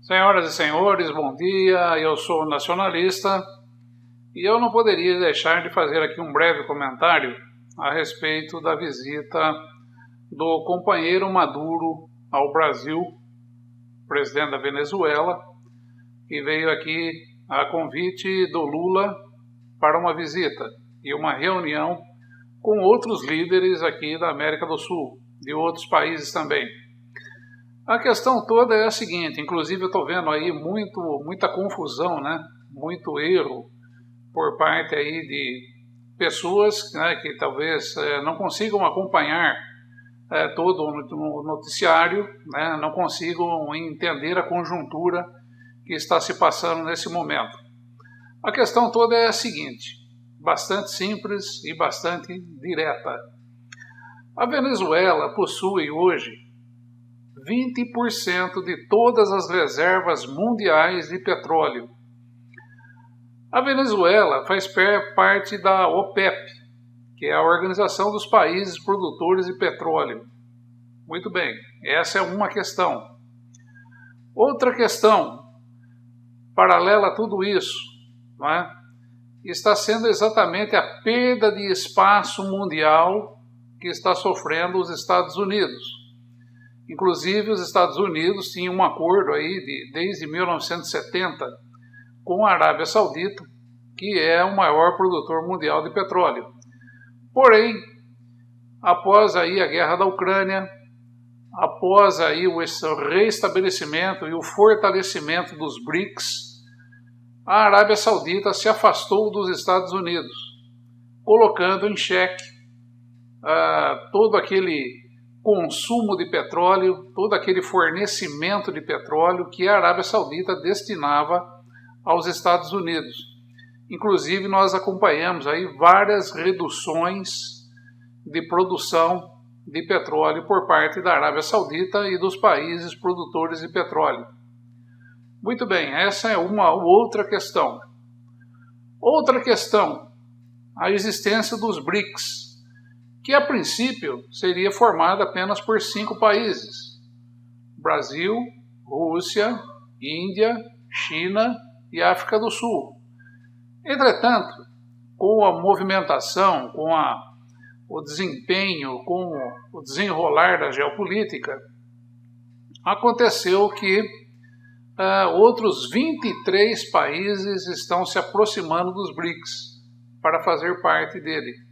Senhoras e senhores, bom dia, eu sou nacionalista e eu não poderia deixar de fazer aqui um breve comentário a respeito da visita do companheiro Maduro ao Brasil, presidente da Venezuela, que veio aqui a convite do Lula para uma visita e uma reunião com outros líderes aqui da América do Sul, de outros países também. A questão toda é a seguinte, inclusive eu estou vendo aí muita confusão, né? Muito erro por parte aí de pessoas, né, que talvez não consigam acompanhar todo o noticiário, né, não consigam entender a conjuntura que está se passando nesse momento. A questão toda é a seguinte, bastante simples e bastante direta. A Venezuela possui hoje 20% de todas as reservas mundiais de petróleo. A Venezuela faz parte da OPEP, que é a Organização dos Países Produtores de Petróleo. Muito bem, essa é uma questão. Outra questão, paralela a tudo isso, não é? Está sendo exatamente a perda de espaço mundial que está sofrendo os Estados Unidos. Inclusive, os Estados Unidos tinham um acordo aí desde 1970 com a Arábia Saudita, que é o maior produtor mundial de petróleo. Porém, após aí a guerra da Ucrânia, após aí o reestabelecimento e o fortalecimento dos BRICS, a Arábia Saudita se afastou dos Estados Unidos, colocando em xeque todo aquele consumo de petróleo, todo aquele fornecimento de petróleo que a Arábia Saudita destinava aos Estados Unidos. Inclusive, nós acompanhamos aí várias reduções de produção de petróleo por parte da Arábia Saudita e dos países produtores de petróleo. Muito bem, essa é uma outra questão. Outra questão, a existência dos BRICS, que a princípio seria formada apenas por 5 países: Brasil, Rússia, Índia, China e África do Sul. Entretanto, com a movimentação, com o desempenho, com o desenrolar da geopolítica, aconteceu que outros 23 países estão se aproximando dos BRICS para fazer parte dele.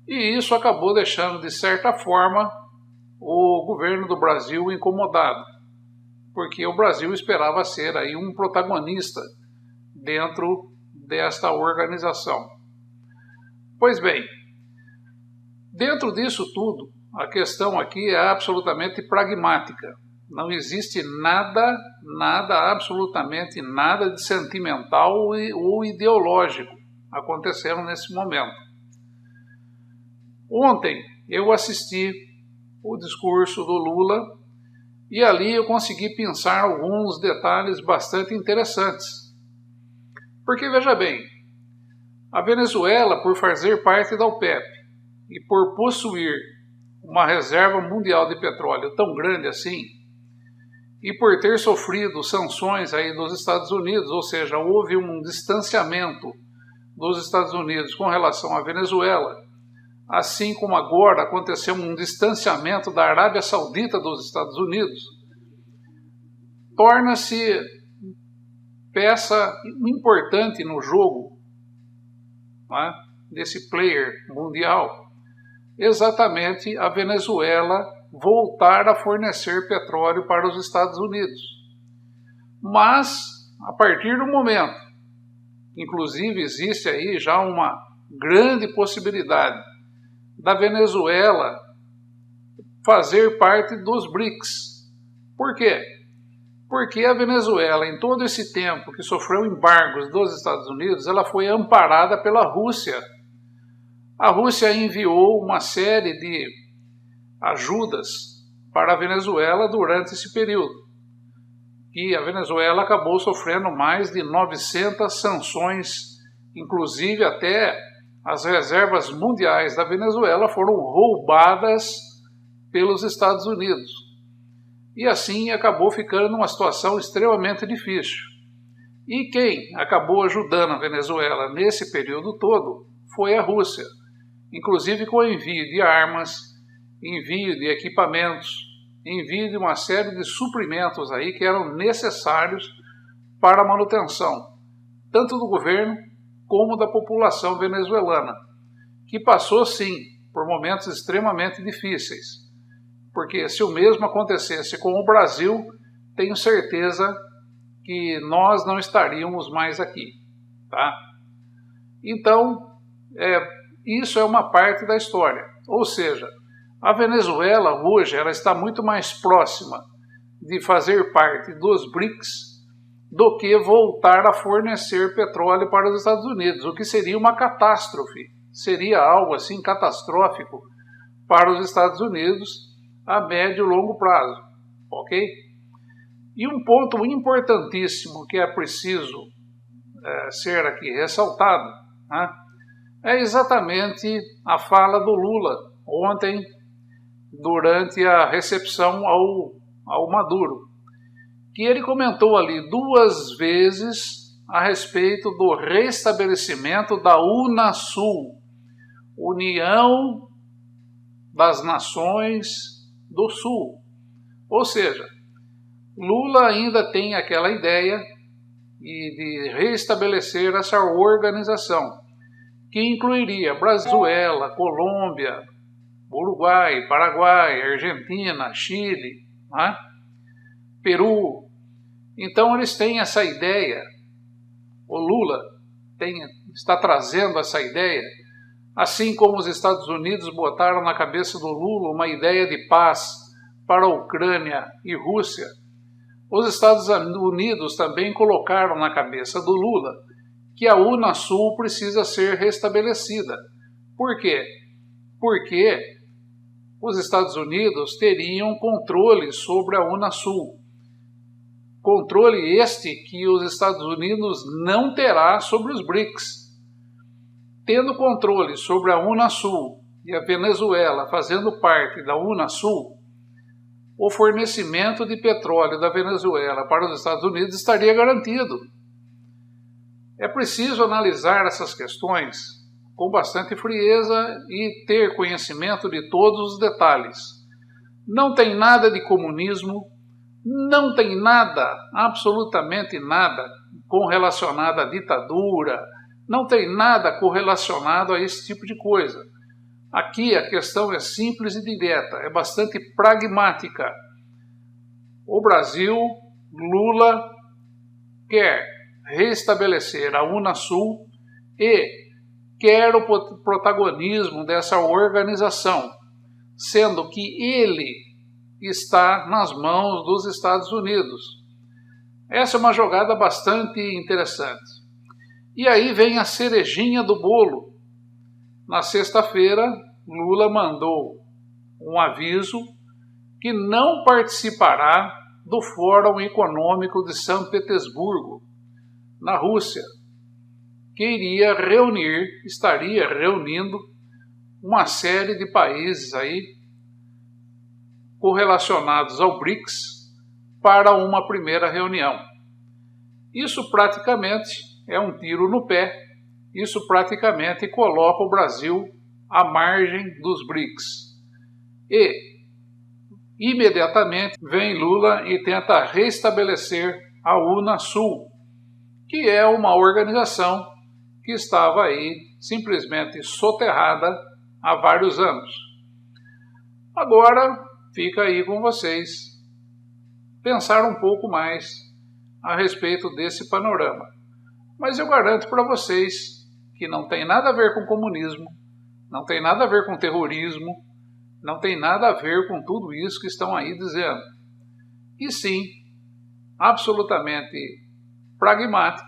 E isso acabou deixando, de certa forma, o governo do Brasil incomodado, porque o Brasil esperava ser aí um protagonista dentro desta organização. Pois bem, dentro disso tudo, a questão aqui é absolutamente pragmática. Não existe nada, absolutamente nada de sentimental ou ideológico acontecendo nesse momento. Ontem eu assisti o discurso do Lula e ali eu consegui pensar alguns detalhes bastante interessantes. Porque, veja bem, a Venezuela, por fazer parte da OPEP e por possuir uma reserva mundial de petróleo tão grande assim, e por ter sofrido sanções aí dos Estados Unidos, ou seja, houve um distanciamento dos Estados Unidos com relação à Venezuela, assim como agora aconteceu um distanciamento da Arábia Saudita dos Estados Unidos, torna-se peça importante no jogo, né, desse player mundial, exatamente a Venezuela voltar a fornecer petróleo para os Estados Unidos. Mas, a partir do momento, inclusive existe aí já uma grande possibilidade da Venezuela fazer parte dos BRICS. Por quê? Porque a Venezuela, em todo esse tempo que sofreu embargos dos Estados Unidos, ela foi amparada pela Rússia. A Rússia enviou uma série de ajudas para a Venezuela durante esse período. E a Venezuela acabou sofrendo mais de 900 sanções, inclusive até as reservas mundiais da Venezuela foram roubadas pelos Estados Unidos. e assim acabou ficando numa situação extremamente difícil. E quem acabou ajudando a Venezuela nesse período todo foi a Rússia, inclusive com envio de armas, envio de equipamentos, envio de uma série de suprimentos aí que eram necessários para a manutenção, tanto do governo como da população venezuelana, que passou sim por momentos extremamente difíceis, porque se o mesmo acontecesse com o Brasil, tenho certeza que nós não estaríamos mais aqui, tá? Então, isso é uma parte da história, ou seja, a Venezuela hoje ela está muito mais próxima de fazer parte dos BRICS do que voltar a fornecer petróleo para os Estados Unidos, o que seria uma catástrofe, seria algo assim catastrófico para os Estados Unidos a médio e longo prazo, ok? E um ponto importantíssimo que é preciso ser aqui ressaltado, né, é exatamente a fala do Lula ontem durante a recepção ao Maduro, que ele comentou ali 2 vezes a respeito do restabelecimento da UNASUL, União das Nações do Sul. Ou seja, Lula ainda tem aquela ideia de restabelecer essa organização, que incluiria Venezuela, Colômbia, Uruguai, Paraguai, Argentina, Chile, né? Peru. Então eles têm essa ideia, o Lula está trazendo essa ideia, assim como os Estados Unidos botaram na cabeça do Lula uma ideia de paz para a Ucrânia e Rússia. Os Estados Unidos também colocaram na cabeça do Lula que a UNASUL precisa ser restabelecida. Por quê? Porque os Estados Unidos teriam controle sobre a UNASUL. Controle este que os Estados Unidos não terá sobre os BRICS. Tendo controle sobre a UNASUL e a Venezuela fazendo parte da UNASUL, o fornecimento de petróleo da Venezuela para os Estados Unidos estaria garantido. É preciso analisar essas questões com bastante frieza e ter conhecimento de todos os detalhes. Não tem nada de comunismo, não tem nada, absolutamente nada, correlacionado à ditadura, não tem nada correlacionado a esse tipo de coisa. Aqui a questão é simples e direta, é bastante pragmática. O Brasil, Lula, quer restabelecer a UNASUL e quer o protagonismo dessa organização, sendo que ele está nas mãos dos Estados Unidos. Essa é uma jogada bastante interessante. E aí vem a cerejinha do bolo. Na sexta-feira, Lula mandou um aviso que não participará do Fórum Econômico de São Petersburgo, na Rússia, que estaria reunindo uma série de países aí correlacionados ao BRICS para uma primeira reunião. Isso praticamente é um tiro no pé, isso praticamente coloca o Brasil à margem dos BRICS. E imediatamente vem Lula e tenta restabelecer a UNASUL, que é uma organização que estava aí simplesmente soterrada há vários anos. Agora fica aí com vocês pensar um pouco mais a respeito desse panorama. Mas eu garanto para vocês que não tem nada a ver com comunismo, não tem nada a ver com terrorismo, não tem nada a ver com tudo isso que estão aí dizendo. E sim, absolutamente pragmático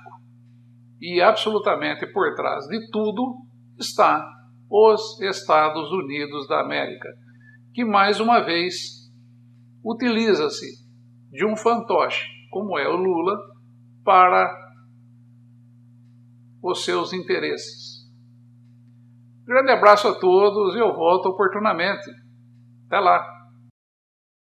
e absolutamente por trás de tudo está os Estados Unidos da América, que mais uma vez utiliza-se de um fantoche, como é o Lula, para os seus interesses. Grande abraço a todos e eu volto oportunamente. Até lá!